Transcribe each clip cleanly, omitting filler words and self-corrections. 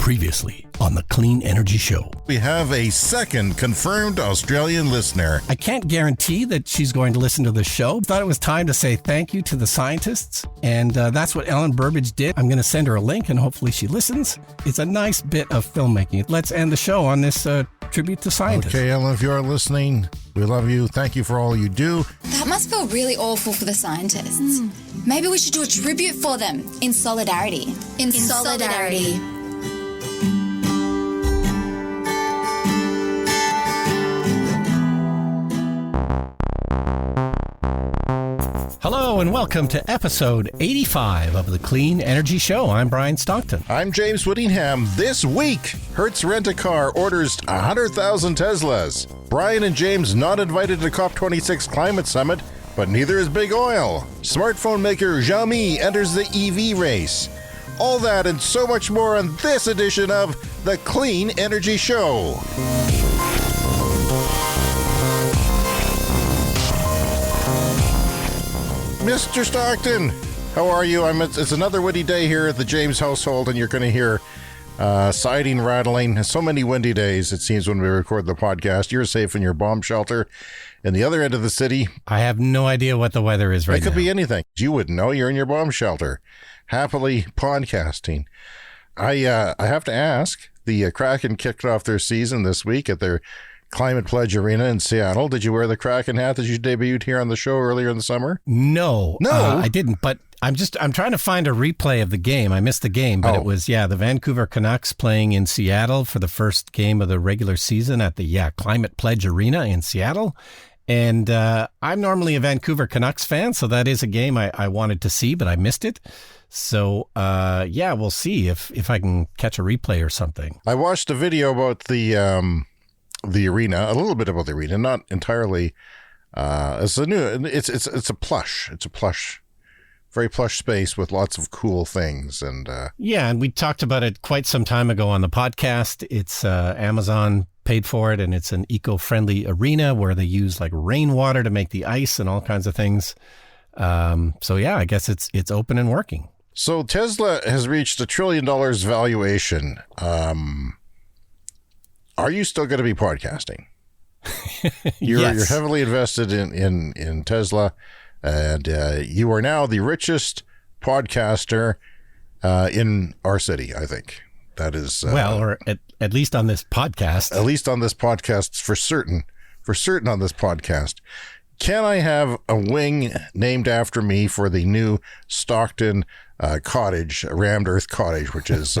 Previously on the Clean Energy Show. We have a second confirmed Australian listener. I can't guarantee that she's going to listen to the show. Thought it was time to say thank you to the scientists, and that's what Ellen Burbage did. I'm going to send her a link, and hopefully she listens. It's a nice bit of filmmaking. Let's end the show on this tribute to scientists. Okay, Ellen, if you're listening, we love you. Thank you for all you do. That must feel really awful for the scientists. Maybe we should do a tribute for them in solidarity. In solidarity. Hello and welcome to episode 85 of the Clean Energy Show. I'm Brian Stockton. I'm James Whittingham. This week, Hertz Rent-A-Car orders 100,000 Teslas. Brian and James not invited to COP26 climate summit, but neither is Big Oil. Smartphone maker Xiaomi enters the EV race. All that and so much more on this edition of the Clean Energy Show. Mr. Stockton, how are you? It's another windy day here at the James household, and you're going to hear siding rattling. So many windy days, it seems, when we record the podcast. You're safe in your bomb shelter in the other end of the city. I have no idea what the weather is right now. It could be anything. You wouldn't know. You're in your bomb shelter, happily podcasting. I have to ask, the Kraken kicked off their season this week at their Climate Pledge Arena in Seattle. Did you wear the Kraken hat that you debuted here on the show earlier in the summer? No, I didn't. But I'm trying to find a replay of the game. I missed the game, but It was the Vancouver Canucks playing in Seattle for the first game of the regular season at the Climate Pledge Arena in Seattle. And I'm normally a Vancouver Canucks fan, so that is a game I wanted to see, but I missed it. So we'll see if I can catch a replay or something. I watched a video about the arena, a little bit about the arena, not entirely. It's a plush, very plush space with lots of cool things. And and we talked about it quite some time ago on the podcast. It's Amazon paid for it, and it's an eco-friendly arena where they use like rainwater to make the ice and all kinds of things. I guess it's open and working. So Tesla has reached $1 trillion valuation. Are you still going to be podcasting? Yes. You're heavily invested in Tesla, and you are now the richest podcaster in our city, I think. That is... or at least on this podcast. At least on this podcast, for certain on this podcast. Can I have a wing named after me for the new Stockton cottage, Rammed Earth Cottage, which is...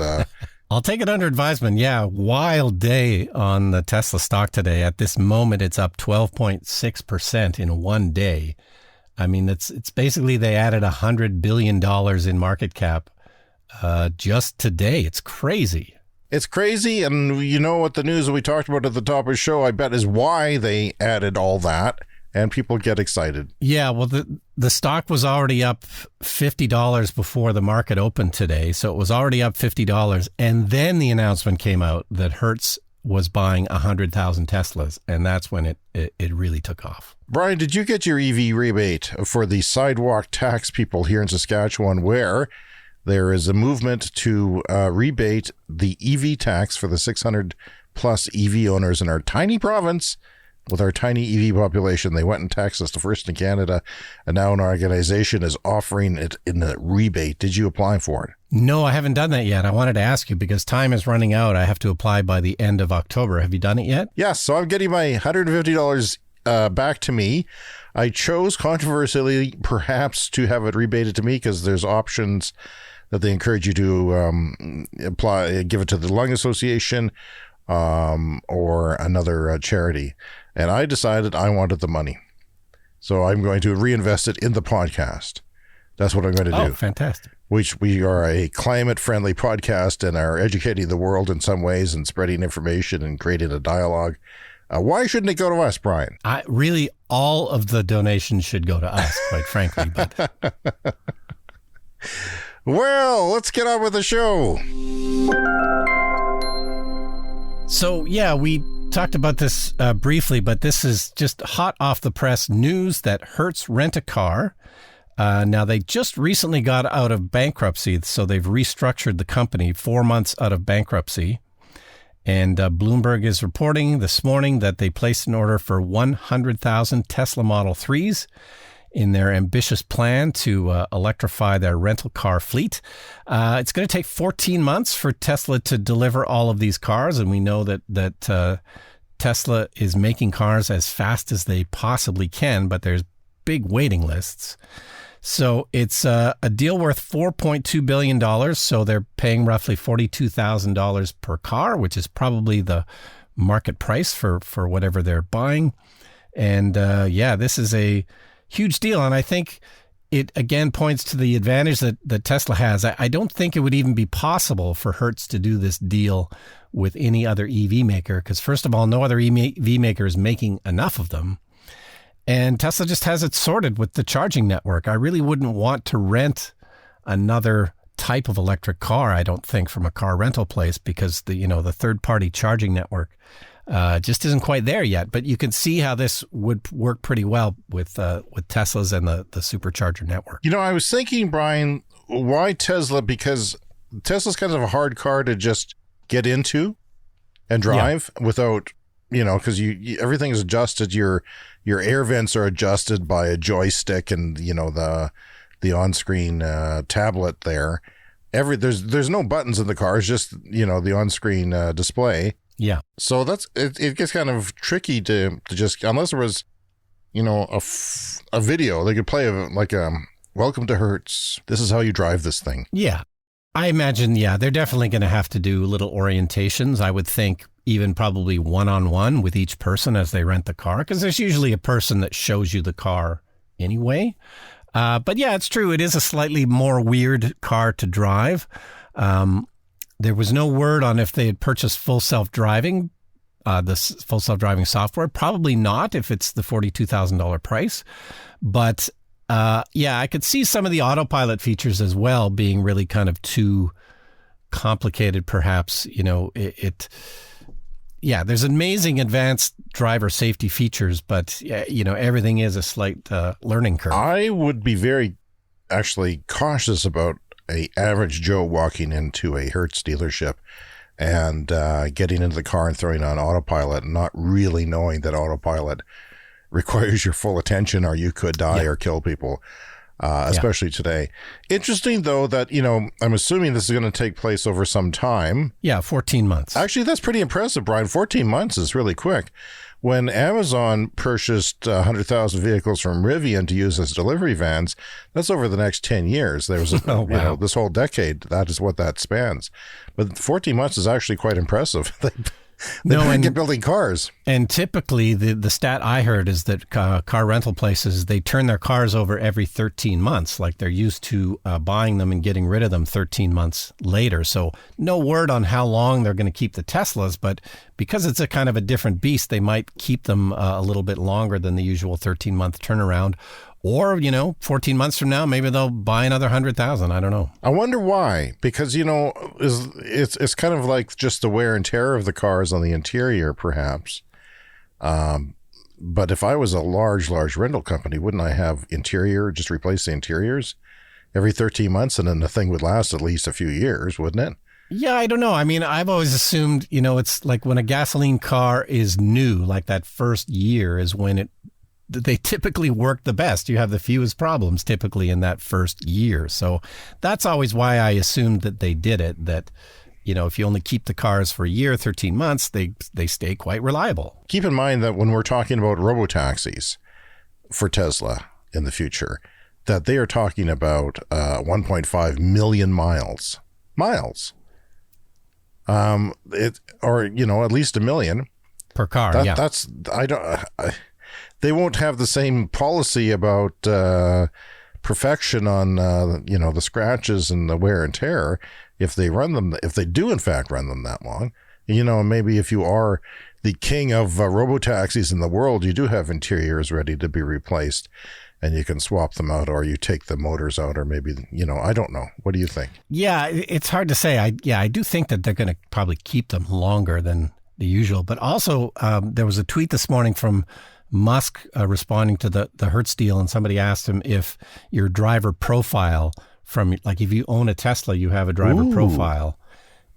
I'll take it under advisement. Yeah, wild day on the Tesla stock today. At this moment, it's up 12.6% in one day. I mean, it's basically they added $100 billion in market cap just today. It's crazy. It's crazy, and you know what the news that we talked about at the top of the show, I bet, is why they added all that, and people get excited. Yeah, well, the stock was already up $50 before the market opened today, so it was already up $50, and then the announcement came out that Hertz was buying 100,000 Teslas, and that's when it really took off. Brian, did you get your EV rebate for the sidewalk tax people here in Saskatchewan, where there is a movement to rebate the EV tax for the 600 plus EV owners in our tiny province? With our tiny EV population, they went and taxed us the first in Canada, and now an organization is offering it in a rebate. Did you apply for it? No, I haven't done that yet. I wanted to ask you because time is running out. I have to apply by the end of October. Have you done it yet? Yes, so I'm getting my $150 back to me. I chose, controversially, perhaps, to have it rebated to me because there's options that they encourage you to apply, give it to the Lung Association or another charity. And I decided I wanted the money. So I'm going to reinvest it in the podcast. That's what I'm going to do. Oh, fantastic. Which we are a climate-friendly podcast and are educating the world in some ways and spreading information and creating a dialogue. Why shouldn't it go to us, Brian? Really, all of the donations should go to us, quite frankly. But well, let's get on with the show. So, we talked about this briefly, but this is just hot off the press news that Hertz Rent-A-Car Now, they just recently got out of bankruptcy, so they've restructured the company 4 months out of bankruptcy. And Bloomberg is reporting this morning that they placed an order for 100,000 Tesla Model 3s in their ambitious plan to electrify their rental car fleet. It's going to take 14 months for Tesla to deliver all of these cars, and we know that Tesla is making cars as fast as they possibly can, but there's big waiting lists. So it's a deal worth $4.2 billion. So they're paying roughly $42,000 per car, which is probably the market price for whatever they're buying. And this is a huge deal. And I think it, again, points to the advantage that Tesla has. I don't think it would even be possible for Hertz to do this deal with any other EV maker, because first of all, no other EV maker is making enough of them. And Tesla just has it sorted with the charging network. I really wouldn't want to rent another type of electric car, I don't think, from a car rental place, because the third-party charging network just isn't quite there yet. But you can see how this would work pretty well with Teslas and the supercharger network. I was thinking, Brian, why Tesla? Because Tesla's kind of a hard car to just get into and drive without, because everything is adjusted. Your air vents are adjusted by a joystick and, the on-screen tablet there. There's no buttons in the car. It's just, the on-screen display. Yeah. So it gets kind of tricky to just, unless there was, a video, they could play like welcome to Hertz. This is how you drive this thing. Yeah. I imagine, they're definitely going to have to do little orientations. I would think even probably one-on-one with each person as they rent the car, because there's usually a person that shows you the car anyway. But yeah, it's true. It is a slightly more weird car to drive. There was no word on if they had purchased full self-driving, the full self-driving software. Probably not if it's the $42,000 price. But I could see some of the autopilot features as well being really kind of too complicated, perhaps. There's amazing advanced driver safety features, but everything is a slight learning curve. I would be very actually cautious about a average Joe walking into a Hertz dealership and getting into the car and throwing on autopilot and not really knowing that autopilot requires your full attention, or you could die or kill people, especially today. Interesting, though, that, I'm assuming this is going to take place over some time. Yeah, 14 months. Actually, that's pretty impressive, Brian. 14 months is really quick. When Amazon purchased 100,000 vehicles from Rivian to use as delivery vans, that's over the next 10 years. There's this whole decade, that is what that spans. But 14 months is actually quite impressive. They get building cars. And typically, the stat I heard is that car rental places, they turn their cars over every 13 months, like they're used to buying them and getting rid of them 13 months later. So no word on how long they're going to keep the Teslas, but because it's a kind of a different beast, they might keep them a little bit longer than the usual 13-month turnaround. Or, 14 months from now, maybe they'll buy another 100,000. I don't know. I wonder why. Because, it's kind of like just the wear and tear of the cars on the interior, perhaps. But if I was a large rental company, wouldn't I have just replace the interiors every 13 months? And then the thing would last at least a few years, wouldn't it? Yeah, I don't know. I mean, I've always assumed, it's like when a gasoline car is new, like that first year is when they typically work the best. You have the fewest problems typically in that first year. So that's always why I assumed that they did it, that, if you only keep the cars for a year, 13 months, they stay quite reliable. Keep in mind that when we're talking about robotaxis for Tesla in the future, that they are talking about 1.5 million miles. At least a million. Per car, They won't have the same policy about perfection on the scratches and the wear and tear if they do in fact run them that long. Maybe if you are the king of robotaxis in the world, you do have interiors ready to be replaced and you can swap them out, or you take the motors out, or maybe, I don't know. What do you think? Yeah, it's hard to say. I do think that they're going to probably keep them longer than the usual. But also there was a tweet this morning from Musk responding to the Hertz deal, and somebody asked him if your driver profile from, like if you own a Tesla, you have a driver profile.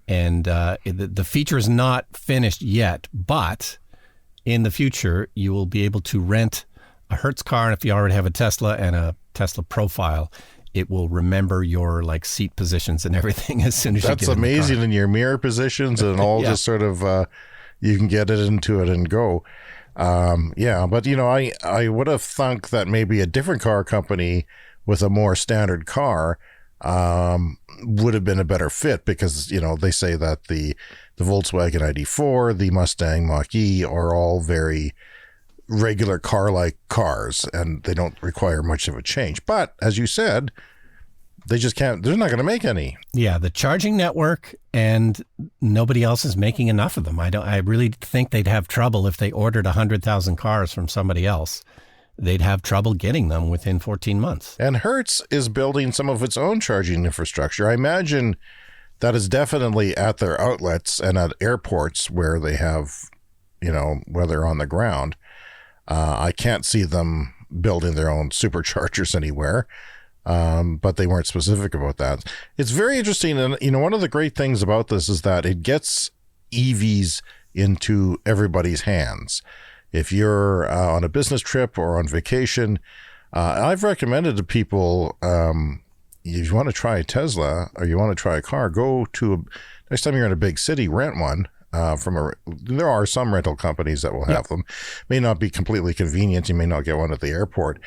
And the feature is not finished yet, but in the future, you will be able to rent a Hertz car. And if you already have a Tesla and a Tesla profile, it will remember your like seat positions and everything as soon as you get in the car. That's amazing, in your mirror positions and all. Just sort of, you can get it into it and go. But I would have thunk that maybe a different car company with a more standard car would have been a better fit, because they say that the Volkswagen ID4, the Mustang Machi are all very regular car-like cars, and they don't require much of a change. But as you said, they just can't. They're not going to make any. Yeah, the charging network, and nobody else is making enough of them. I really think they'd have trouble if they ordered 100,000 cars from somebody else. They'd have trouble getting them within 14 months. And Hertz is building some of its own charging infrastructure. I imagine that is definitely at their outlets and at airports where they have, where they're on the ground. I can't see them building their own superchargers anywhere, but they weren't specific about that. It's very interesting. And, one of the great things about this is that it gets EVs into everybody's hands. If you're on a business trip or on vacation, I've recommended to people, if you want to try a Tesla or you want to try a car, next time you're in a big city, rent one. There are some rental companies that will have them. May not be completely convenient. You may not get one at the airport,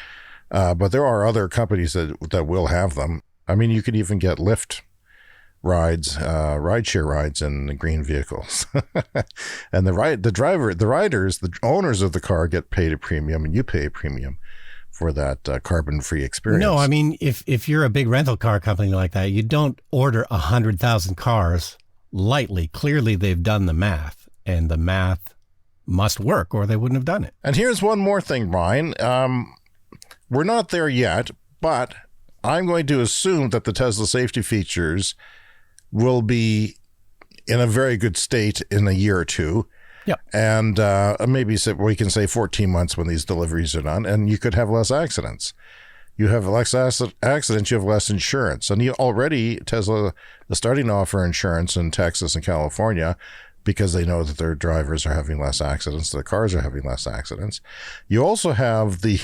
but there are other companies that will have them. I mean, you could even get Lyft rides, rideshare rides in green vehicles. And the riders, the owners of the car get paid a premium, and you pay a premium for that carbon-free experience. No, I mean, if you're a big rental car company like that, you don't order 100,000 cars lightly. Clearly, they've done the math, and the math must work, or they wouldn't have done it. And here's one more thing, Brian. We're not there yet, but I'm going to assume that the Tesla safety features will be in a very good state in a year or two. Yeah. And maybe we can say 14 months when these deliveries are done, and you could have less accidents. You have less accidents, you have less insurance. And already Tesla is starting to offer insurance in Texas and California because they know that their drivers are having less accidents, their cars are having less accidents. You also have the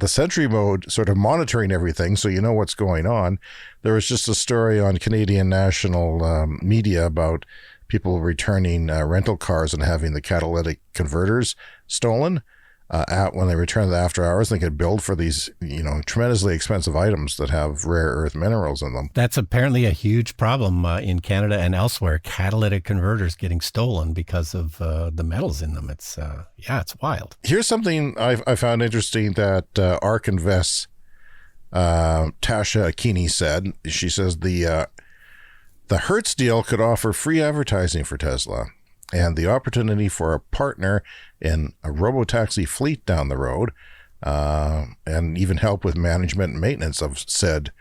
Sentry mode sort of monitoring everything, so you know what's going on. There was just a story on Canadian national media about people returning rental cars and having the catalytic converters stolen when they return after hours. They get billed for these, tremendously expensive items that have rare earth minerals in them. That's apparently a huge problem in Canada and elsewhere. Catalytic converters getting stolen because of the metals in them. It's wild. Here's something I found interesting that ARK Invest's Tasha Akini said. She says the Hertz deal could offer free advertising for Tesla and the opportunity for a partner in a robotaxi fleet down the road, and even help with management and maintenance of said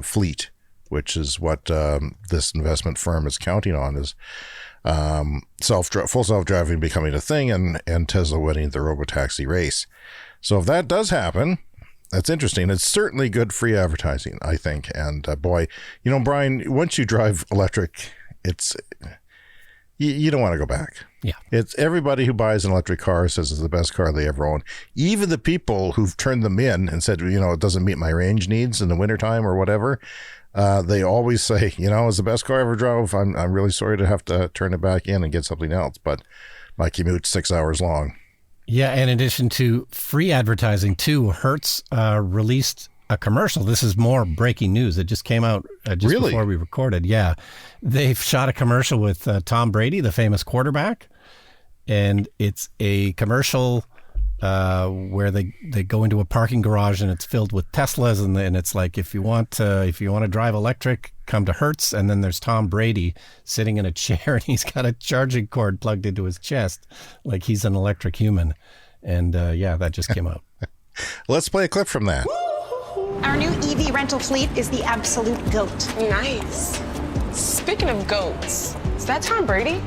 fleet, which is what this investment firm is counting on, is full self-driving becoming a thing, and Tesla winning the robotaxi race. So if that does happen, that's interesting. It's certainly good free advertising, I think. And boy, Brian, once you drive electric, it's you don't want to go back. Yeah. It's everybody who buys an electric car says it's the best car they ever own. Even the people who've turned them in and said, it doesn't meet my range needs in the wintertime or whatever, they always say, it's the best car I ever drove. I'm really sorry to have to turn it back in and get something else, but my commute's 6 hours long. Yeah, in addition to free advertising too, Hertz released a commercial. This is more breaking news. It just came out before we recorded. Yeah, they've shot a commercial with Tom Brady, the famous quarterback, and it's a commercial where they go into a parking garage and it's filled with Teslas, and it's like, if you want to drive electric, come to Hertz. And then there's Tom Brady sitting in a chair, and he's got a charging cord plugged into his chest, like he's an electric human. And that just came out. Let's play a clip from that. Our new EV rental fleet is the absolute GOAT. Nice. Speaking of goats, is that Tom Brady?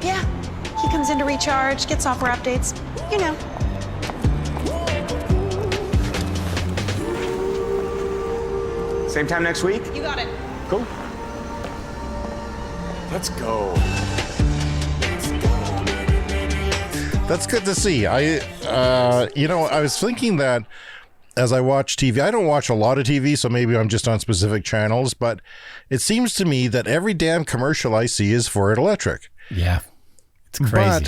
Yeah. He comes in to recharge, get software updates. Same time next week? You got it. Cool. Let's go. That's good to see. I was thinking that as I watch TV, I don't watch a lot of TV, so maybe I'm just on specific channels, but it seems to me that every damn commercial I see is for an electric. Yeah. It's crazy.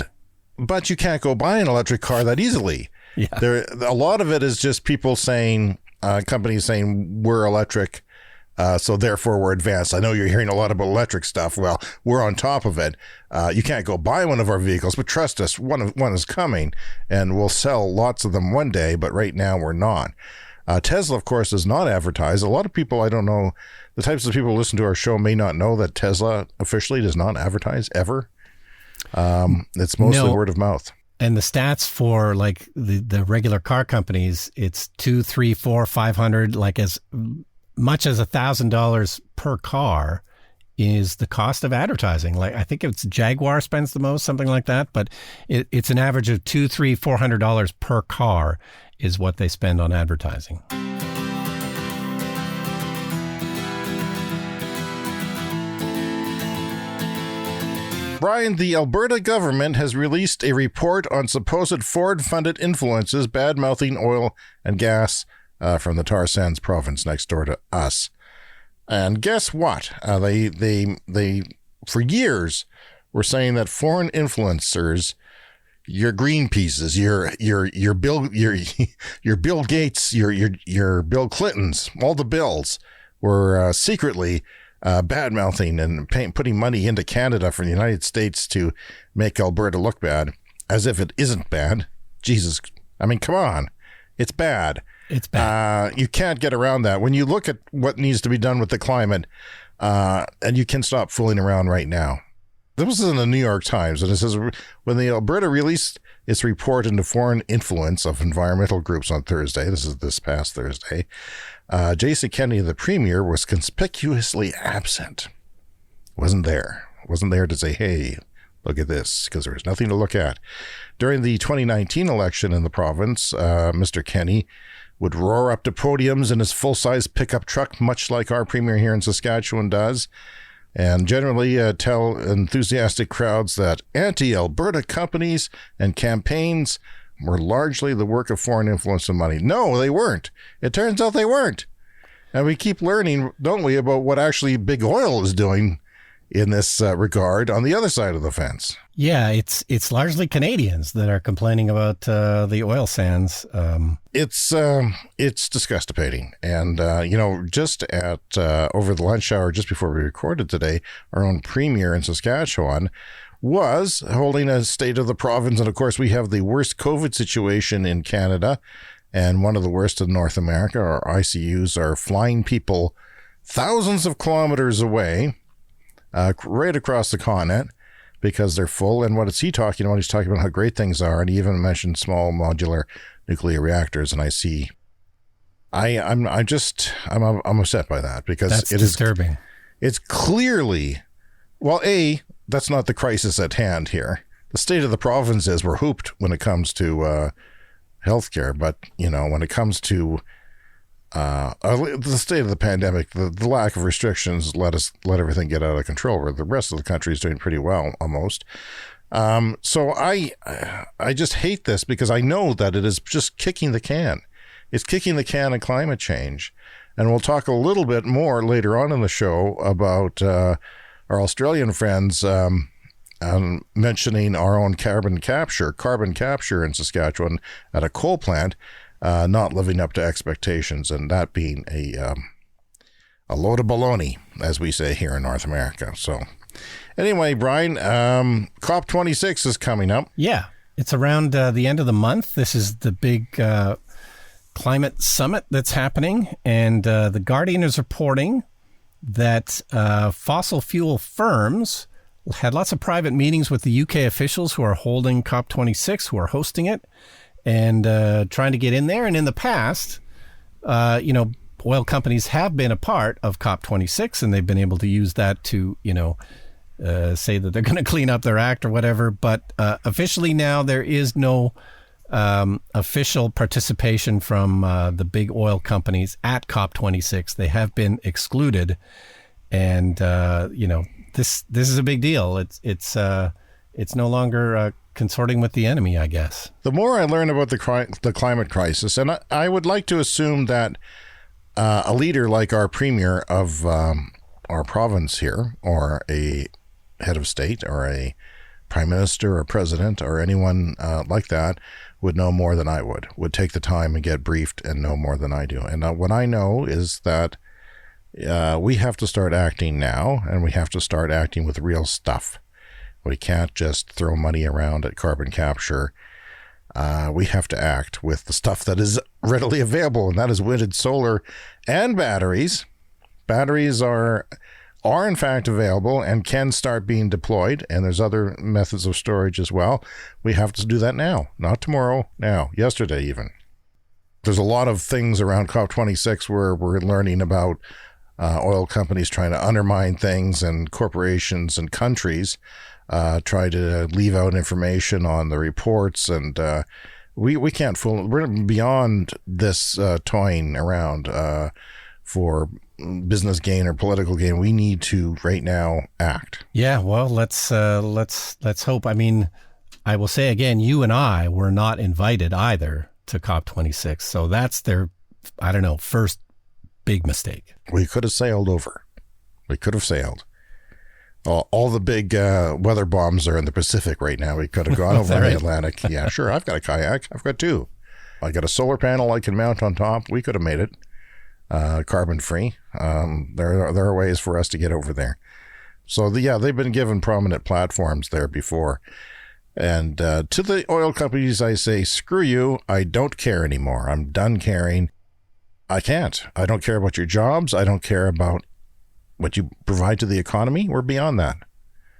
But you can't go buy an electric car that easily. Yeah. A lot of it is just people saying, companies saying we're electric, so therefore we're advanced. I know you're hearing a lot about electric stuff. Well, we're on top of it. You can't go buy one of our vehicles, but trust us, one is coming, and we'll sell lots of them one day, but right now we're not. Tesla, of course, does not advertise. A lot of people, I don't know, the types of people who listen to our show may not know that Tesla officially does not advertise ever. It's mostly word of mouth. And the stats for like the regular car companies, it's 200, 300, 400, 500, like as much as $1,000 per car is the cost of advertising. Like I think it's Jaguar spends the most, something like that, but it's an average of $200, $300, $400 per car is what they spend on advertising. Brian, the Alberta government has released a report on supposed Ford-funded influences bad-mouthing oil and gas from the tar sands province next door to us. And guess what? They for years were saying that foreign influencers, your Greenpeaces, your Bill Gates, your Bill Clintons, all the Bills were secretly bad-mouthing and putting money into Canada from the United States to make Alberta look bad, as if it isn't bad. Jesus, I mean, come on. It's bad. It's bad. You can't get around that. When you look at what needs to be done with the climate, and you can stop fooling around right now. This is in the New York Times, and it says, when the Alberta released its report into foreign influence of environmental groups on Thursday, this is this past Thursday, Jason Kennedy, the premier, was conspicuously absent. Wasn't there to say, hey, look at this, because there was nothing to look at. During the 2019 election in the province, Mr. Kennedy would roar up to podiums in his full-size pickup truck, much like our premier here in Saskatchewan does, and generally tell enthusiastic crowds that anti-Alberta companies and campaigns were largely the work of foreign influence and money. No, they weren't. It turns out they weren't. And we keep learning, don't we, about what actually big oil is doing in this regard on the other side of the fence. Yeah, it's largely Canadians that are complaining about the oil sands. It's disgustating. And, just at over the lunch hour, just before we recorded today, our own premier in Saskatchewan was holding a state of the province. And, of course, we have the worst COVID situation in Canada and one of the worst in North America. Our ICUs are flying people thousands of kilometers away, right across the continent, because they're full. And what is he talking about? He's talking about how great things are. And he even mentioned small modular nuclear reactors. And I'm upset by that, because that's disturbing. It's clearly, well, that's not the crisis at hand here. The state of the province is we're hooped when it comes to healthcare, but when it comes to the state of the pandemic, the lack of restrictions let everything get out of control, where the rest of the country is doing pretty well almost. So I just hate this, because I know that it is just kicking the can. It's kicking the can of climate change. And we'll talk a little bit more later on in the show about our Australian friends mentioning our own carbon capture in Saskatchewan at a coal plant not living up to expectations, and that being a load of baloney, as we say here in North America. So anyway, Brian, COP26 is coming up. Yeah, it's around the end of the month. This is the big climate summit that's happening, and the Guardian is reporting that fossil fuel firms had lots of private meetings with the UK officials who are holding COP26, who are hosting it, and trying to get in there. And in the past, oil companies have been a part of COP26, and they've been able to use that to, say that they're going to clean up their act or whatever. But officially now, there is no official participation from the big oil companies at COP26. They have been excluded, and this is a big deal. It's no longer consorting with the enemy, I guess. The more I learn about the climate crisis, and I would like to assume that a leader like our premier of our province here, or a head of state, or a prime minister or president, or anyone like that, would know more than I would take the time and get briefed and know more than I do. And what I know is that we have to start acting now, and we have to start acting with real stuff. We can't just throw money around at carbon capture. We have to act with the stuff that is readily available, and that is wind and solar and batteries. Batteries are in fact available and can start being deployed, and there's other methods of storage as well. We have to do that now, not tomorrow, now, yesterday even. There's a lot of things around COP26 where we're learning about oil companies trying to undermine things, and corporations and countries try to leave out information on the reports, and we can't fool. We're beyond this toying around for business gain or political gain. We need to right now act. Yeah, well, let's hope. I mean, I will say again, you and I were not invited either to COP26, so that's their, I don't know, first big mistake. We could have sailed over. We could have sailed. All the big weather bombs are in the Pacific right now. We could have gone over the Atlantic. Yeah, sure. I've got a kayak. I've got two. I got a solar panel I can mount on top. We could have made it carbon free. There are ways for us to get over there. So they've been given prominent platforms there before. And to the oil companies, I say, screw you. I don't care anymore. I'm done caring. I can't. I don't care about your jobs. I don't care about what you provide to the economy. We're beyond that.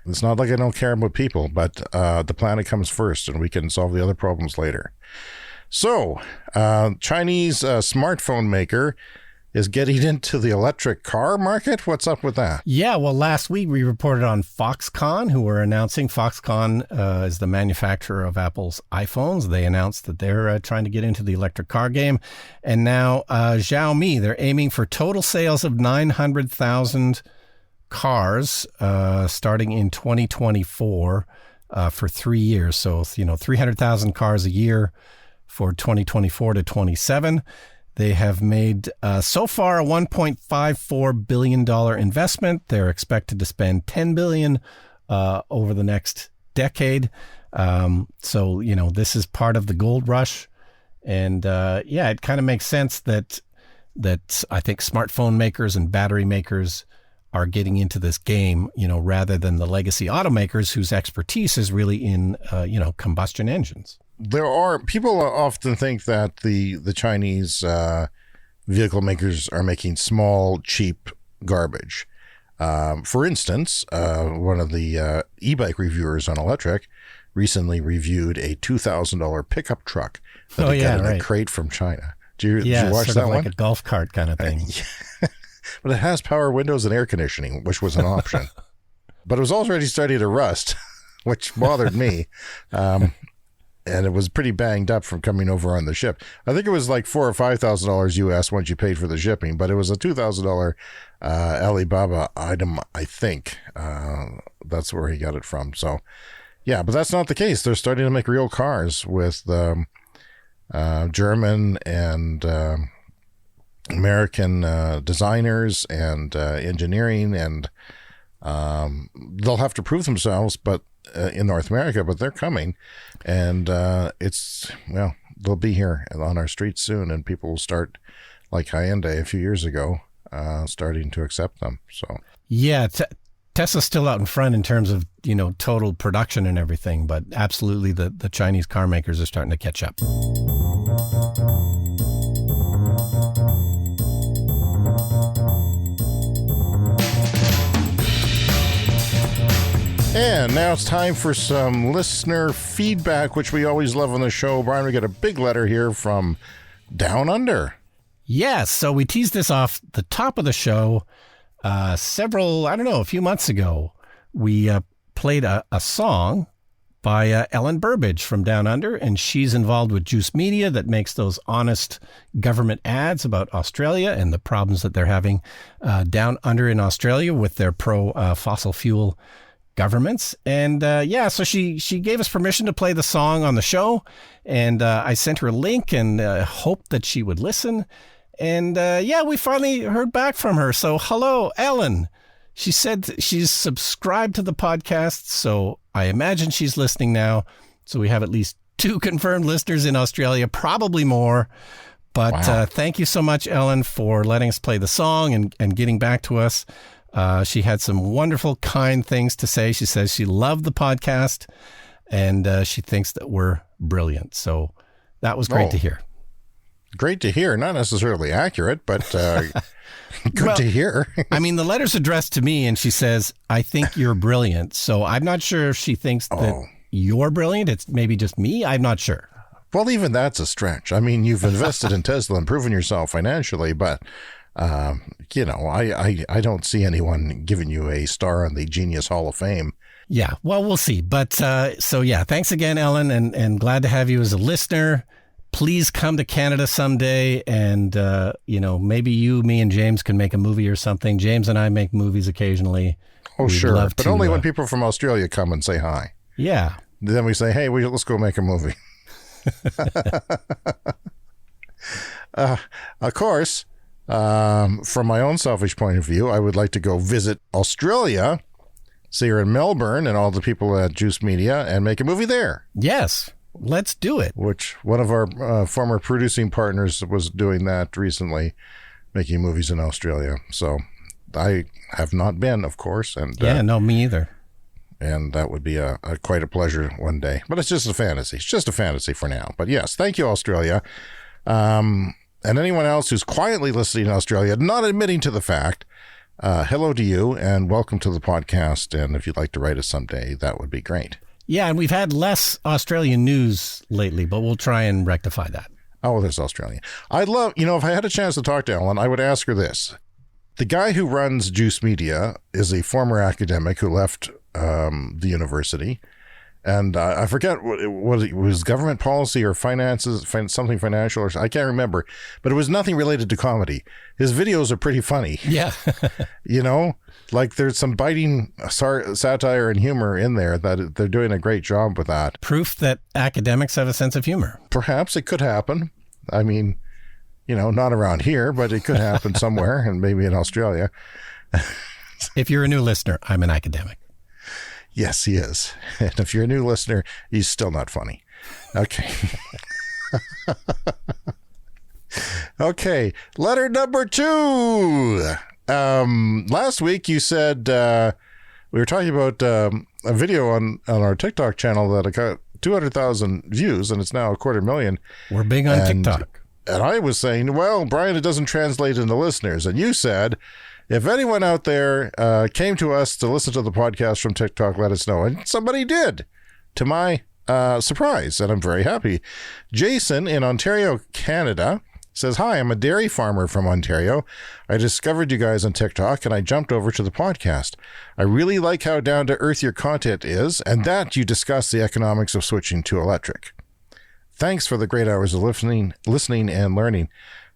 It's not like I don't care about people, but the planet comes first, and we can solve the other problems later. So, Chinese smartphone maker is getting into the electric car market. What's up with that? Yeah, well, last week we reported on Foxconn, who were announcing. Foxconn is the manufacturer of Apple's iPhones. They announced that they're trying to get into the electric car game. And now Xiaomi, they're aiming for total sales of 900,000 cars starting in 2024 for 3 years. So, 300,000 cars a year for 2024 to 27. They have made so far a $1.54 billion investment. They're expected to spend $10 billion over the next decade. So, this is part of the gold rush. And it kind of makes sense that I think smartphone makers and battery makers are getting into this game, rather than the legacy automakers whose expertise is really in, combustion engines. People often think that the Chinese vehicle makers are making small, cheap garbage. For instance, one of the e-bike reviewers on electric recently reviewed a $2,000 pickup truck that they got in a crate from China. Did you watch that one? Like a golf cart kind of thing. But it has power windows and air conditioning, which was an option. But it was already starting to rust, which bothered me. And it was pretty banged up from coming over on the ship. I think it was like $4,000 or $5,000 US once you paid for the shipping, but it was a $2,000 Alibaba item, I think. That's where he got it from. So, yeah, but that's not the case. They're starting to make real cars with German and American designers and engineering, and they'll have to prove themselves, but in North America, but they're coming, and they'll be here on our streets soon, and people will start, like Hyundai a few years ago, starting to accept them. So yeah, Tesla's still out in front in terms of total production and everything, but absolutely the Chinese car makers are starting to catch up. And now it's time for some listener feedback, which we always love on the show. Brian, we got a big letter here from Down Under. Yes, so we teased this off the top of the show a few months ago. We played a song by Ellen Burbage from Down Under, and she's involved with Juice Media that makes those honest government ads about Australia and the problems that they're having down under in Australia with their pro-fossil fuel governments. And so she gave us permission to play the song on the show, and I sent her a link and hoped that she would listen. And we finally heard back from her. So hello, Ellen. She said she's subscribed to the podcast, so I imagine she's listening now. So we have at least 2 confirmed listeners in Australia, probably more. But wow. Thank you so much, Ellen, for letting us play the song and getting back to us. She had some wonderful, kind things to say. She says she loved the podcast, and she thinks that we're brilliant. So that was great to hear. Great to hear. Not necessarily accurate, but good to hear. I mean, the letter's addressed to me, and she says, I think you're brilliant. So I'm not sure if she thinks that you're brilliant. It's maybe just me. I'm not sure. Well, even that's a stretch. I mean, you've invested in Tesla and proven yourself financially, but, I don't see anyone giving you a star on the Genius Hall of Fame. Yeah, well, we'll see. But thanks again, Ellen, and glad to have you as a listener. Please come to Canada someday, and, maybe you, me, and James can make a movie or something. James and I make movies occasionally. Oh, We'd sure. love But to, only when people from Australia come and say hi. Yeah. Then we say, hey, let's go make a movie. Of course, from my own selfish point of view, I would like to go visit Australia, see her in Melbourne and all the people at Juice Media, and make a movie there. Yes. Let's do it. Which one of our former producing partners was doing that recently, making movies in Australia. So I have not been, of course. And no, me either. And that would be quite a pleasure one day. But it's just a fantasy. It's just a fantasy for now. But yes, thank you, Australia. And anyone else who's quietly listening in Australia, not admitting to the fact, hello to you and welcome to the podcast. And if you'd like to write us someday, that would be great. Yeah, and we've had less Australian news lately, but we'll try and rectify that. Oh, there's Australia. I'd love, if I had a chance to talk to Ellen, I would ask her this. The guy who runs Juice Media is a former academic who left the university. And I forget what it was, government policy or finances, something financial, or I can't remember. But it was nothing related to comedy. His videos are pretty funny. Yeah. Like there's some biting satire and humor in there that they're doing a great job with that. Proof that academics have a sense of humor. Perhaps it could happen. I mean, not around here, but it could happen somewhere, and maybe in Australia. If you're a new listener, I'm an academic. Yes, he is. And if you're a new listener, he's still not funny. Okay. Okay. Letter number 2. Last week you said we were talking about a video on our TikTok channel that got 200,000 views, and it's now 250,000. We're big on TikTok. And I was saying, well, Brian, it doesn't translate into listeners. And you said, if anyone out there came to us to listen to the podcast from TikTok, let us know. And somebody did, to my surprise, and I'm very happy. Jason in Ontario, Canada, says, hi, I'm a dairy farmer from Ontario. I discovered you guys on TikTok, and I jumped over to the podcast. I really like how down-to-earth your content is, and that you discuss the economics of switching to electric. Thanks for the great hours of listening and learning.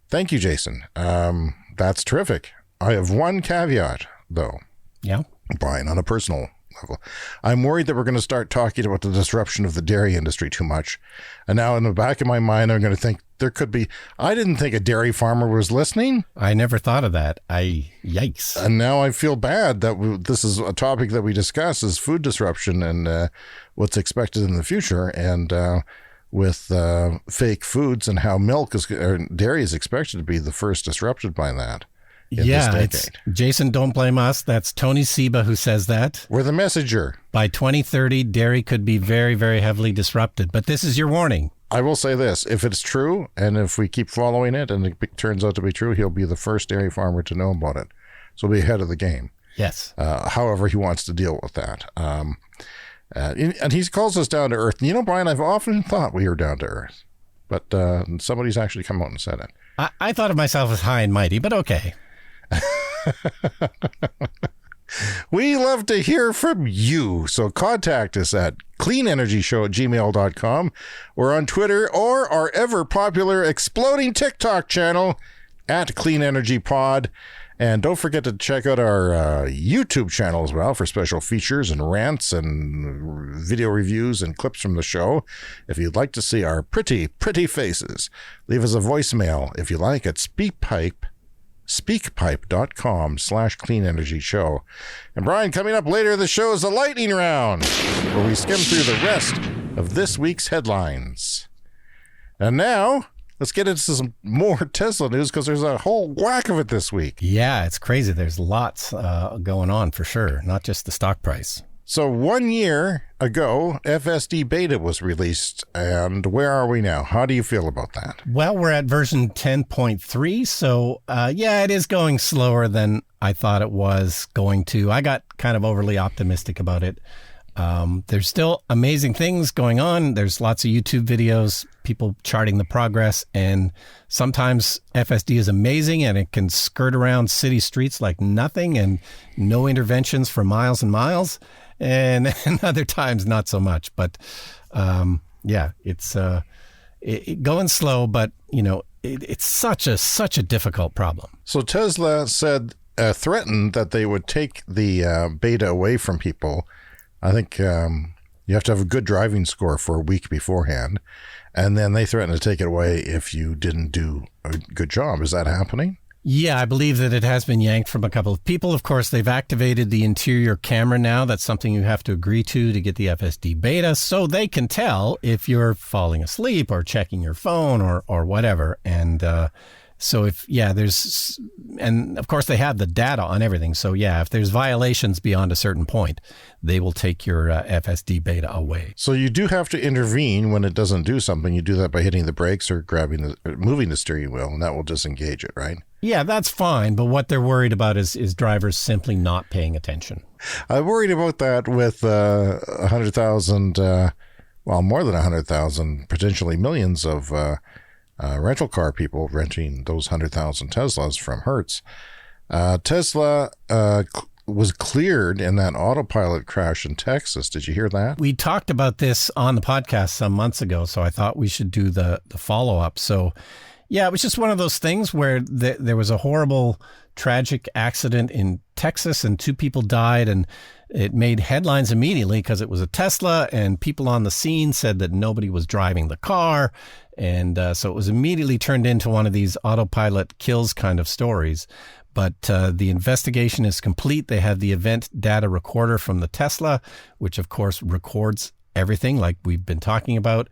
Thank you, Jason. That's terrific. I have one caveat, though. Yeah. Brian, on a personal level. I'm worried that we're going to start talking about the disruption of the dairy industry too much. And now in the back of my mind, I'm going to think there could be... I didn't think a dairy farmer was listening. I never thought of that. Yikes. And now I feel bad that this is a topic that we discuss is food disruption and what's expected in the future. And with fake foods and how dairy is expected to be the first disrupted by that. Yeah, it's Jason, don't blame us. That's Tony Seba who says that. We're the messenger. By 2030, dairy could be very, very heavily disrupted. But this is your warning. I will say this. If it's true, and if we keep following it, and it turns out to be true, he'll be the first dairy farmer to know about it. So he'll be ahead of the game. Yes. However he wants to deal with that. And he calls us down to earth. You know, Brian, I've often thought we were down to earth. But somebody's actually come out and said it. I thought of myself as high and mighty, but okay. We love to hear from you. So contact us at cleanenergyshow@gmail.com or on Twitter or our ever popular exploding TikTok channel at Clean Energy Pod. And don't forget to check out our YouTube channel as well for special features and rants and video reviews and clips from the show. If you'd like to see our pretty, pretty faces, leave us a voicemail if you like at speakpipe.com/cleanenergyshow. And Brian, coming up later in the show is the lightning round, where we skim through the rest of this week's headlines. And now, let's get into some more Tesla news because there's a whole whack of it this week. Yeah, it's crazy. There's lots going on for sure, not just the stock price. So 1 year ago, FSD beta was released, and where are we now? How do you feel about that? Well, we're at version 10.3, so yeah, it is going slower than I thought it was going to. I got kind of overly optimistic about it. There's still amazing things going on. There's lots of YouTube videos, people charting the progress, and sometimes FSD is amazing and it can skirt around city streets like nothing and no interventions for miles and miles. And other times not so much. But yeah, it's going slow, but you know, it's such a difficult problem. So Tesla threatened that they would take the beta away from people. I think you have to have a good driving score for a week beforehand, and then they threatened to take it away if you didn't do a good job. Is that happening? Yeah, I believe that it has been yanked from a couple of people. Of course, they've activated the interior camera now. That's something you have to agree to get the FSD beta, so they can tell if you're falling asleep or checking your phone or whatever. And so and of course they have the data on everything. So yeah, if there's violations beyond a certain point, they will take your FSD beta away. So you do have to intervene when it doesn't do something. You do that by hitting the brakes or moving the steering wheel, and that will disengage it, right? Yeah, that's fine. But what they're worried about is drivers simply not paying attention. I'm worried about that with 100,000, well, more than 100,000, potentially millions of rental car people renting those 100,000 Teslas from Hertz. Tesla was cleared in that autopilot crash in Texas. Did you hear that? We talked about this on the podcast some months ago, so I thought we should do the follow-up. So yeah, it was just one of those things where there was a horrible, tragic accident in Texas and 2 people died, and it made headlines immediately because it was a Tesla, and people on the scene said that nobody was driving the car. And so it was immediately turned into one of these autopilot kills kind of stories. But the investigation is complete. They have the event data recorder from the Tesla, which of course records everything like we've been talking about.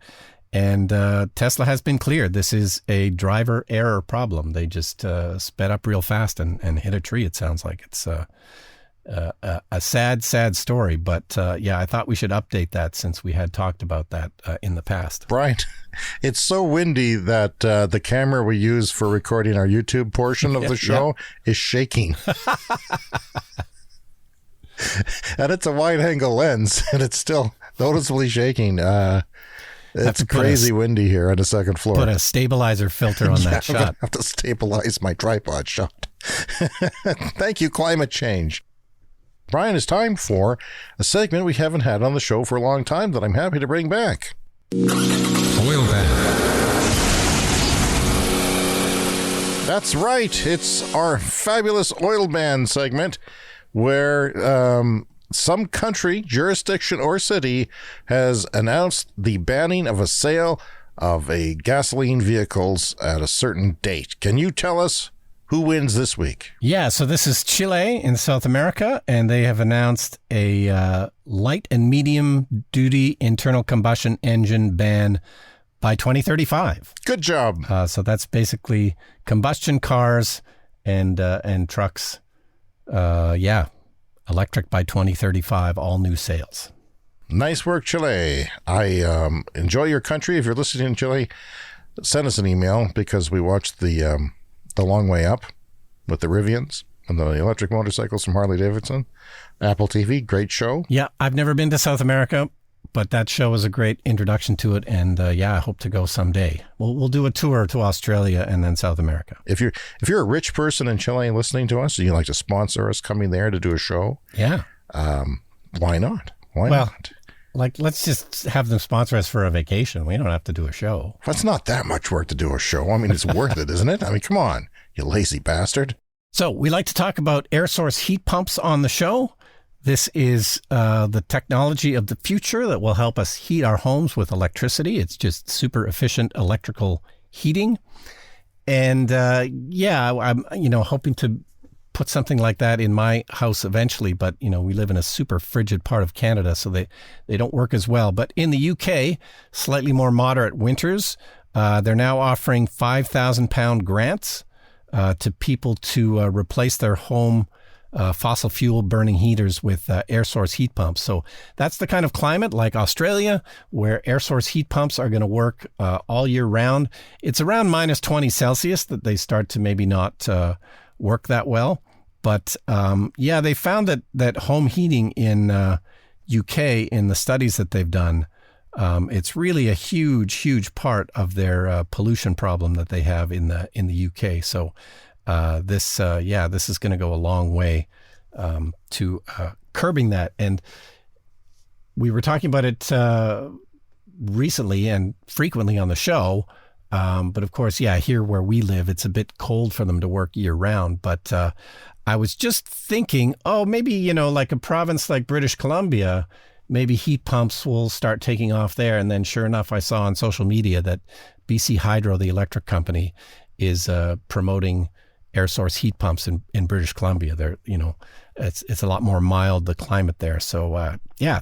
And Tesla has been cleared. This is a driver error problem. They just sped up real fast and hit a tree, it sounds like. It's a sad story. But yeah, I thought we should update that since we had talked about that in the past. Brian, it's so windy that the camera we use for recording our YouTube portion of the show is shaking. And it's a wide-angle lens, and it's still noticeably shaking. It's crazy windy here on the second floor. Put a stabilizer filter on that shot. I have to stabilize my tripod shot. Thank you, climate change. Brian, it's time for a segment we haven't had on the show for a long time that I'm happy to bring back. Oil ban. That's right. It's our fabulous oil ban segment where some country, jurisdiction, or city has announced the banning of a sale of a gasoline vehicles at a certain date. Can you tell us who wins this week? Yeah, so this is Chile in South America, and they have announced a light and medium duty internal combustion engine ban by 2035. Good job. So that's basically combustion cars and trucks. Electric by 2035, all new sales. Nice work, Chile. I enjoy your country. If you're listening in Chile, send us an email because we watched the Long Way Up with the Rivians and the electric motorcycles from Harley Davidson. Apple TV, great show. Yeah, I've never been to South America. but that show was a great introduction to it, and I hope to go someday. We'll do a tour to Australia and then South America. If you're a rich person in Chile listening to us, and you'd like to sponsor us coming there to do a show, why not? Why not? Like, let's just have them sponsor us for a vacation. We don't have to do a show. Well, it's not that much work to do a show. I mean, it's worth it, isn't it? I mean, come on, you lazy bastard. So we like to talk about air source heat pumps on the show. This is the technology of the future that will help us heat our homes with electricity. It's just super efficient electrical heating. And I'm hoping to put something like that in my house eventually, but we live in a super frigid part of Canada, so they don't work as well. But in the UK, slightly more moderate winters, they're now offering £5,000 grants to people to replace their home fossil fuel burning heaters with air source heat pumps. So that's the kind of climate like Australia, where air source heat pumps are going to work all year round. It's around minus 20 Celsius that they start to maybe not work that well. But they found that home heating in UK, in the studies that they've done, it's really a huge part of their pollution problem that they have in the UK. So this is going to go a long way to curbing that. And we were talking about it recently and frequently on the show. But of course, here where we live, it's a bit cold for them to work year round. But I was just thinking, maybe, like a province like British Columbia, maybe heat pumps will start taking off there. And then sure enough, I saw on social media that BC Hydro, the electric company, is promoting air source heat pumps in British Columbia. They're, it's a lot more mild, the climate there. So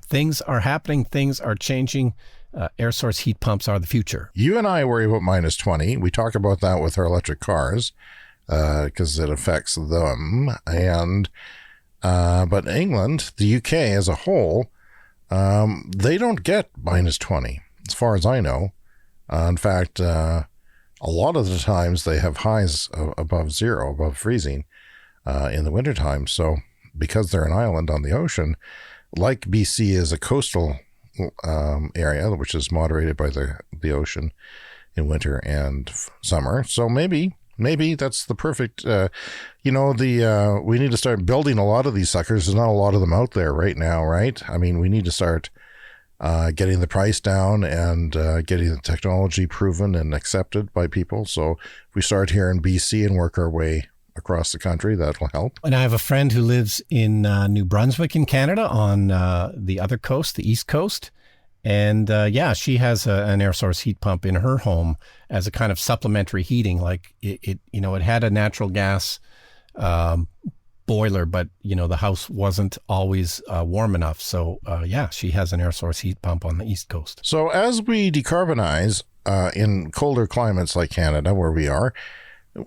things are happening. Things are changing. Air source heat pumps are the future. You and I worry about minus 20. We talk about that with our electric cars because it affects them. And but England, the UK as a whole, they don't get minus 20, as far as I know. In fact, a lot of the times they have highs above zero, above freezing in the wintertime. So because they're an island on the ocean, like BC is a coastal area, which is moderated by the ocean in winter and summer. So maybe that's the perfect, we need to start building a lot of these suckers. There's not a lot of them out there right now, right? I mean, we need to start getting the price down and getting the technology proven and accepted by people. So if we start here in BC and work our way across the country, that'll help. And I have a friend who lives in New Brunswick in Canada on the other coast, the East Coast. And she has an air source heat pump in her home as a kind of supplementary heating. Like it had a natural gas boiler, but the house wasn't always warm enough. So she has an air source heat pump on the East Coast. So as we decarbonize in colder climates like Canada, where we are,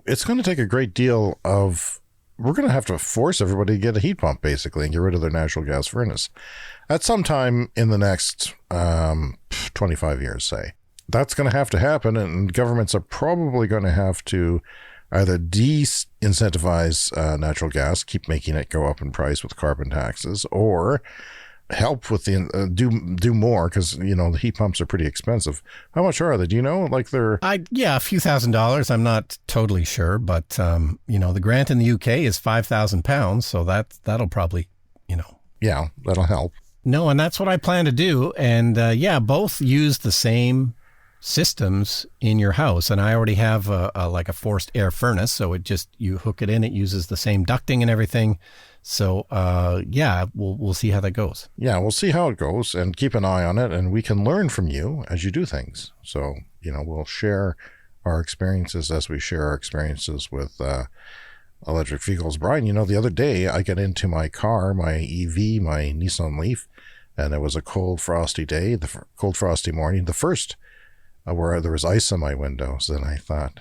it's going to take a great deal of, we're going to have to force everybody to get a heat pump basically and get rid of their natural gas furnace at some time in the next 25 years, say. That's going to have to happen, and governments are probably going to have to either de-incentivize natural gas, keep making it go up in price with carbon taxes, or help with the do more, because the heat pumps are pretty expensive. How much are they? Do you know? Like they're a few $1,000s. I'm not totally sure, but the grant in the UK is £5,000, so that'll probably that'll help. No, and that's what I plan to do. And both use the same systems in your house, and I already have a forced air furnace, so it just, you hook it in, it uses the same ducting and everything. So we'll see how that goes. Yeah, we'll see how it goes and keep an eye on it, and we can learn from you as you do things. So we'll share our experiences as we share our experiences with electric vehicles. Brian, the other day I got into my car, my EV, my Nissan Leaf, and it was a cold frosty day, cold frosty morning, the first where there was ice on my windows. And I thought,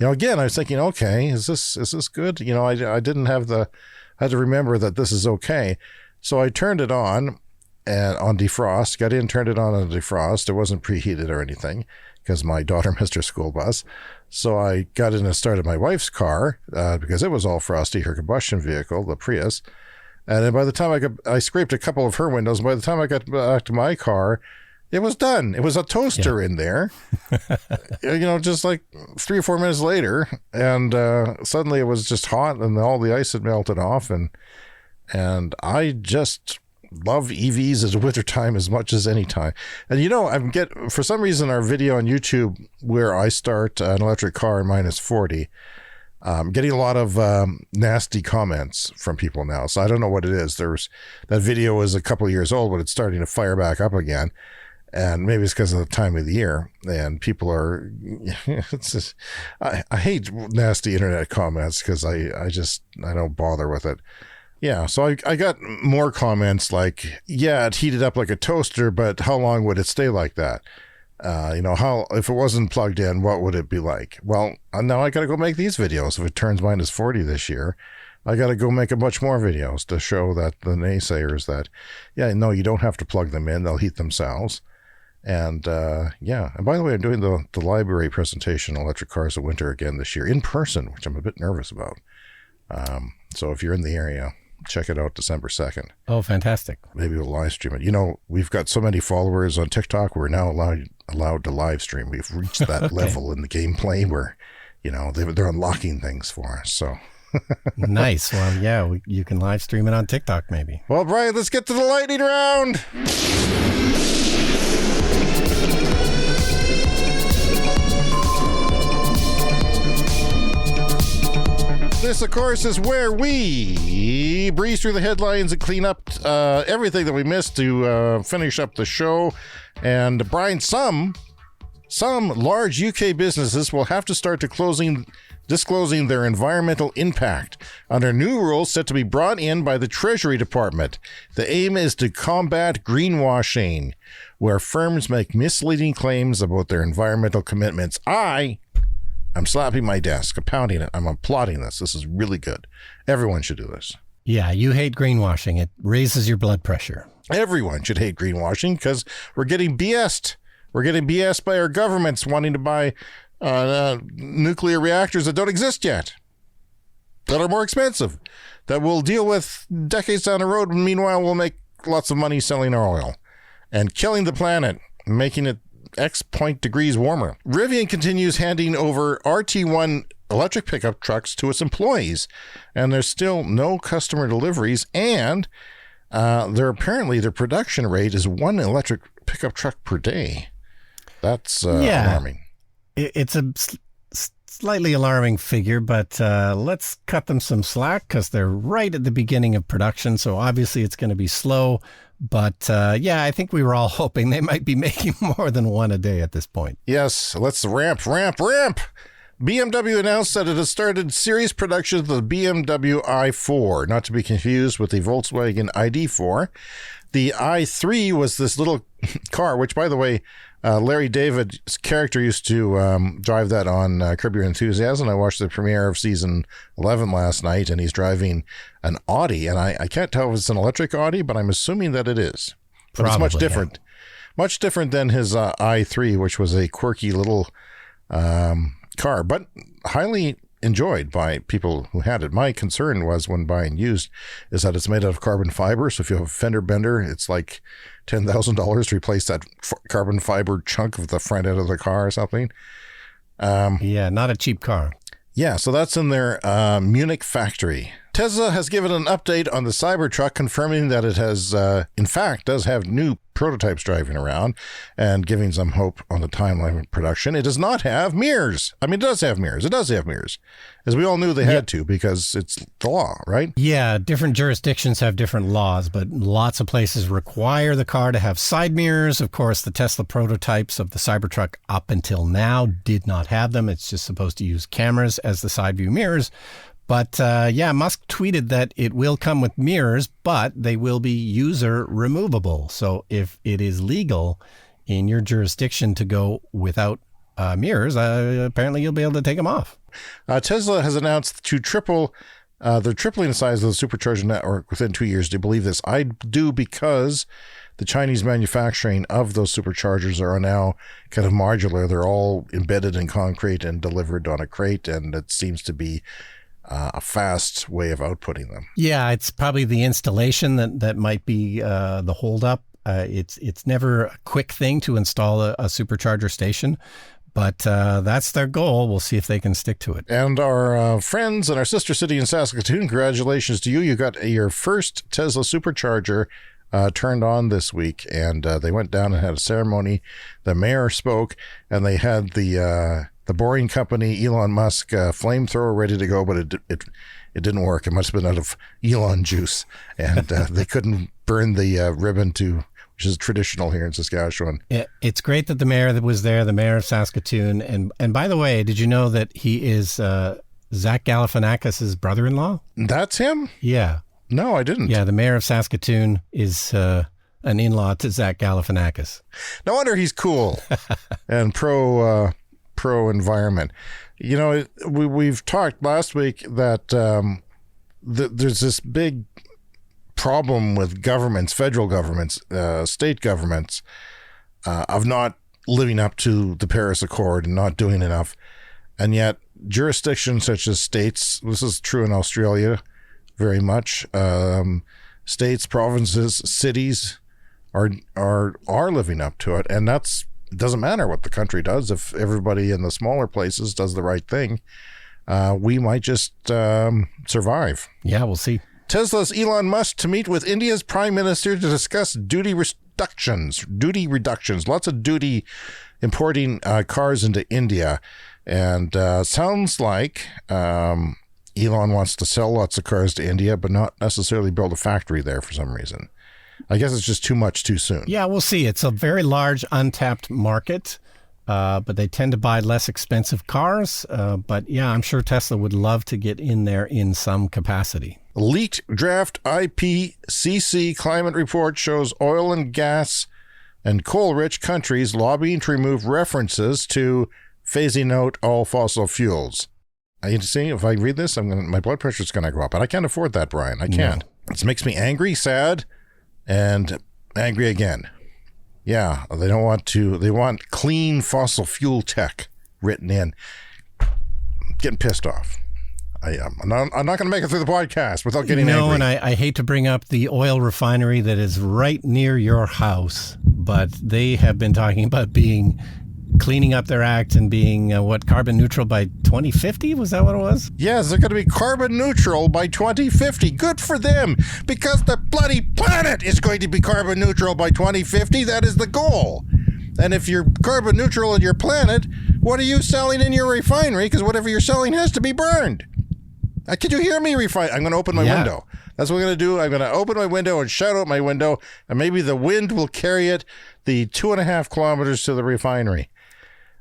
again, I was thinking, okay, is this good? I didn't have I had to remember that this is okay. So I turned it on defrost, got in, turned it on defrost. It wasn't preheated or anything because my daughter missed her school bus. So I got in and started my wife's car because it was all frosty, her combustion vehicle, the Prius. And then by the time I scraped a couple of her windows, and by the time I got back to my car, it was done. It was a toaster in there, just like 3 or 4 minutes later. And suddenly it was just hot and all the ice had melted off. And I just love EVs as wintertime as much as any time. And for some reason, our video on YouTube where I start an electric car in -40, getting a lot of nasty comments from people now. So I don't know what it is. That video is a couple of years old, but it's starting to fire back up again. And maybe it's because of the time of the year. And people are, it's just, I hate nasty internet comments because I don't bother with it. Yeah, so I got more comments like, yeah, it heated up like a toaster, but how long would it stay like that? If it wasn't plugged in, what would it be like? Well, now I got to go make these videos. If it turns -40 this year, I got to go make a bunch more videos to show that the naysayers that, no, you don't have to plug them in. They'll heat themselves. And and by the way, I'm doing the library presentation, Electric Cars of Winter, again this year in person, which I'm a bit nervous about. So if you're in the area, check it out December 2nd. Oh, fantastic. Maybe we'll live stream it. We've got so many followers on TikTok. We're now allowed to live stream. We've reached that level in the gameplay where, they're unlocking things for us. So nice. Well, yeah, you can live stream it on TikTok maybe. Well, Brian, let's get to the lightning round. This, of course, is where we breeze through the headlines and clean up everything that we missed to finish up the show. And Brian, some large UK businesses will have to start disclosing their environmental impact under new rules set to be brought in by the Treasury Department. The aim is to combat greenwashing, where firms make misleading claims about their environmental commitments. I'm slapping my desk, I'm pounding it. I'm applauding this. This is really good. Everyone should do this. Yeah, you hate greenwashing. It raises your blood pressure. Everyone should hate greenwashing because we're getting BS'd. We're getting BS'd by our governments wanting to buy nuclear reactors that don't exist yet, that are more expensive, that we'll deal with decades down the road. Meanwhile, we'll make lots of money selling our oil and killing the planet, making it X point degrees warmer. Rivian continues handing over RT1 electric pickup trucks to its employees, and there's still no customer deliveries, and their production rate is 1 electric pickup truck per day. That's alarming. It's a slightly alarming figure, but let's cut them some slack because they're right at the beginning of production, so obviously it's going to be slow. But I think we were all hoping they might be making more than 1 a day at this point. Yes, let's ramp. BMW announced that it has started series production of the BMW i4, not to be confused with the Volkswagen ID4. The i3 was this little car, which, by the way, Larry David's character used to drive that on Curb Your Enthusiasm. I watched the premiere of season 11 last night, and he's driving an Audi. And I can't tell if it's an electric Audi, but I'm assuming that it is. But probably, it's much different. Yeah. Much different than his i3, which was a quirky little car, but highly enjoyed by people who had it. My concern was when buying used is that it's made out of carbon fiber. So if you have a fender bender, it's like $10,000 to replace that carbon fiber chunk of the front end of the car or something. Not a cheap car. Yeah, so that's in their Munich factory. Tesla has given an update on the Cybertruck, confirming that it has, in fact, does have new prototypes driving around and giving some hope on the timeline of production. It does not have mirrors. I mean, it does have mirrors. It does have mirrors, as we all knew they had to because it's the law, right? Yeah, different jurisdictions have different laws, but lots of places require the car to have side mirrors. Of course, the Tesla prototypes of the Cybertruck up until now did not have them. It's just supposed to use cameras as the side view mirrors. But Musk tweeted that it will come with mirrors, but they will be user removable. So if it is legal in your jurisdiction to go without mirrors, apparently you'll be able to take them off. Tesla has announced to they're tripling the size of the supercharger network within 2 years. Do you believe this? I do, because the Chinese manufacturing of those superchargers are now kind of modular. They're all embedded in concrete and delivered on a crate, and it seems to be a fast way of outputting them. Yeah, it's probably the installation that might be the holdup. It's never a quick thing to install a supercharger station, but that's their goal. We'll see if they can stick to it. And our friends in our sister city in Saskatoon, congratulations to you. You got your first Tesla supercharger turned on this week, and they went down and had a ceremony. The mayor spoke, and they had the Boring Company, Elon Musk flamethrower ready to go, but it didn't work. It must have been out of Elon juice, and they couldn't burn the ribbon which is traditional here in Saskatchewan. It's great that the mayor that was there, the mayor of Saskatoon, and by the way, did you know that he is Zach Galifianakis' brother-in-law? That's him? Yeah. No, I didn't. Yeah, the mayor of Saskatoon is an in-law to Zach Galifianakis. No wonder he's cool and pro-environment. You know, we've talked last week that there's this big problem with governments, federal governments, state governments, of not living up to the Paris Accord and not doing enough. And yet jurisdictions such as states, this is true in Australia very much, states, provinces, cities are living up to it. And it doesn't matter what the country does. If everybody in the smaller places does the right thing, we might just survive. Yeah, we'll see. Tesla's Elon Musk to meet with India's Prime Minister to discuss duty reductions. Lots of duty importing cars into India. And sounds like Elon wants to sell lots of cars to India, but not necessarily build a factory there for some reason. I guess it's just too much too soon. Yeah, we'll see. It's a very large untapped market, but they tend to buy less expensive cars. But yeah, I'm sure Tesla would love to get in there in some capacity. Leaked draft IPCC climate report shows oil and gas and coal-rich countries lobbying to remove references to phasing out all fossil fuels. I see, if I read this, my blood pressure's going to go up. But I can't afford that, Brian. I can't. No. This makes me angry, sad, and angry again. Yeah, they want clean fossil fuel tech written in. Getting pissed off. I'm not going to make it through the podcast without getting angry. No, and I hate to bring up the oil refinery that is right near your house, but they have been talking about cleaning up their act and being carbon neutral by 2050? Was that what it was? Yes, they're going to be carbon neutral by 2050. Good for them, because the bloody planet is going to be carbon neutral by 2050. That is the goal. And if you're carbon neutral in your planet, what are you selling in your refinery? Because whatever you're selling has to be burned. Can you hear me, refine? I'm going to open my window. That's what I'm going to do. I'm going to open my window and shout out my window, and maybe the wind will carry it the 2.5 kilometers to the refinery.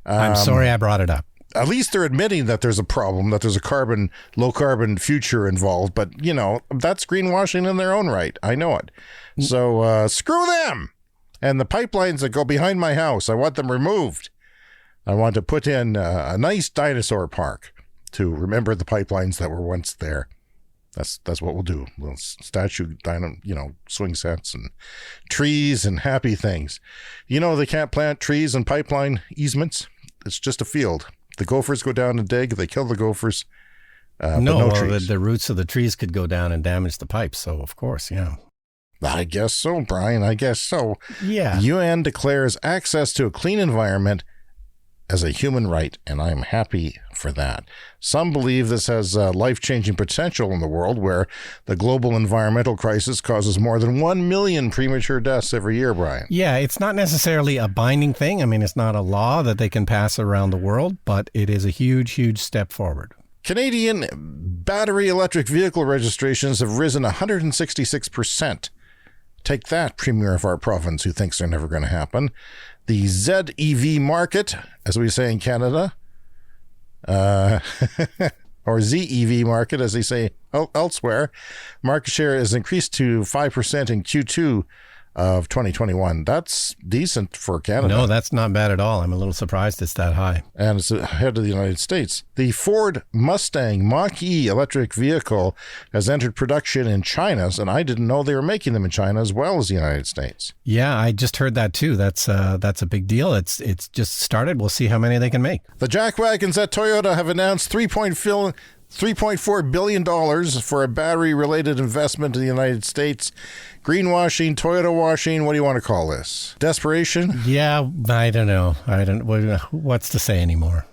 I'm sorry I brought it up. At least they're admitting that there's a problem, that there's a low carbon future involved. But, that's greenwashing in their own right. I know it. So screw them. And the pipelines that go behind my house, I want them removed. I want to put in a nice dinosaur park to remember the pipelines that were once there. That's what we'll do. Little statue, swing sets and trees and happy things. They can't plant trees and pipeline easements. It's just a field. The gophers go down and dig. They kill the gophers. No trees. The roots of the trees could go down and damage the pipes. So, of course, yeah. I guess so, Brian. I guess so. Yeah. UN declares access to a clean environment as a human right, and I'm happy for that. Some believe this has life-changing potential in the world, where the global environmental crisis causes more than 1 million premature deaths every year, Brian. Yeah, it's not necessarily a binding thing. I mean, it's not a law that they can pass around the world, but it is a huge, huge step forward. Canadian battery electric vehicle registrations have risen 166%. Take that, Premier of our province, who thinks they're never going to happen. The ZEV market, as we say in Canada, or ZEV market, as they say elsewhere, market share has increased to 5% in Q2 of 2021. That's decent for Canada. No, that's not bad at all. I'm a little surprised it's that high. And it's ahead of the United States. The Ford Mustang Mach-E electric vehicle has entered production in China, and I didn't know they were making them in China as well as the United States. Yeah, I just heard that too. That's a big deal. It's just started. We'll see how many they can make. The jackwagons at Toyota have announced $3.4 $3.4 billion for a battery-related investment in the United States. Greenwashing, Toyota washing, what do you want to call this? Desperation? Yeah, I don't know. What's to say anymore?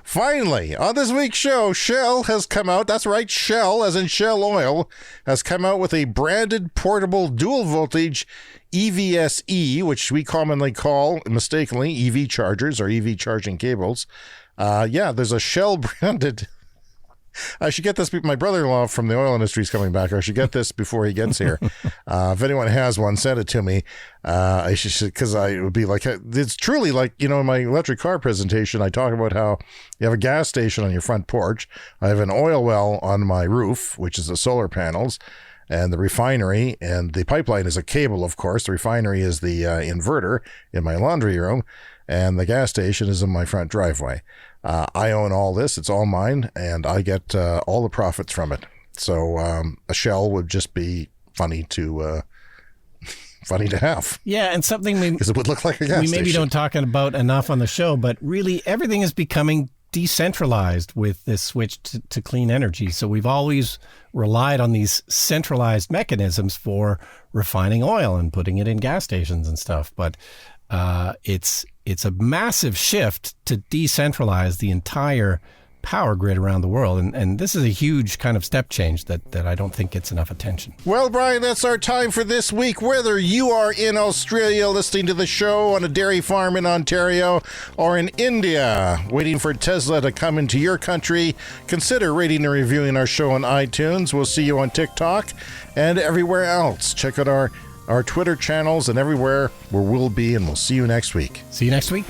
Finally, on this week's show, Shell has come out. That's right, Shell, as in Shell Oil, has come out with a branded portable dual-voltage EVSE, which we commonly call, mistakenly, EV chargers or EV charging cables. There's a Shell-branded... I should get this. My brother-in-law from the oil industry is coming back. I should get this before he gets here. If anyone has one, send it to me. I should, because it would be like, it's truly like, in my electric car presentation, I talk about how you have a gas station on your front porch. I have an oil well on my roof, which is the solar panels, and the refinery, and the pipeline is a cable, of course. The refinery is the inverter in my laundry room, and the gas station is in my front driveway. I own all this. It's all mine, and I get all the profits from it. So a Shell would just be funny to have. Yeah, and something because it would look like a gas station. We maybe don't talk about enough on the show, but really everything is becoming decentralized with this switch to clean energy. So we've always relied on these centralized mechanisms for refining oil and putting it in gas stations and stuff. But it's a massive shift to decentralize the entire power grid around the world. And this is a huge kind of step change that I don't think gets enough attention. Well, Brian, that's our time for this week. Whether you are in Australia listening to the show on a dairy farm in Ontario or in India waiting for Tesla to come into your country, consider rating and reviewing our show on iTunes. We'll see you on TikTok and everywhere else. Check out our Twitter channels and everywhere where we'll be, and we'll see you next week. See you next week.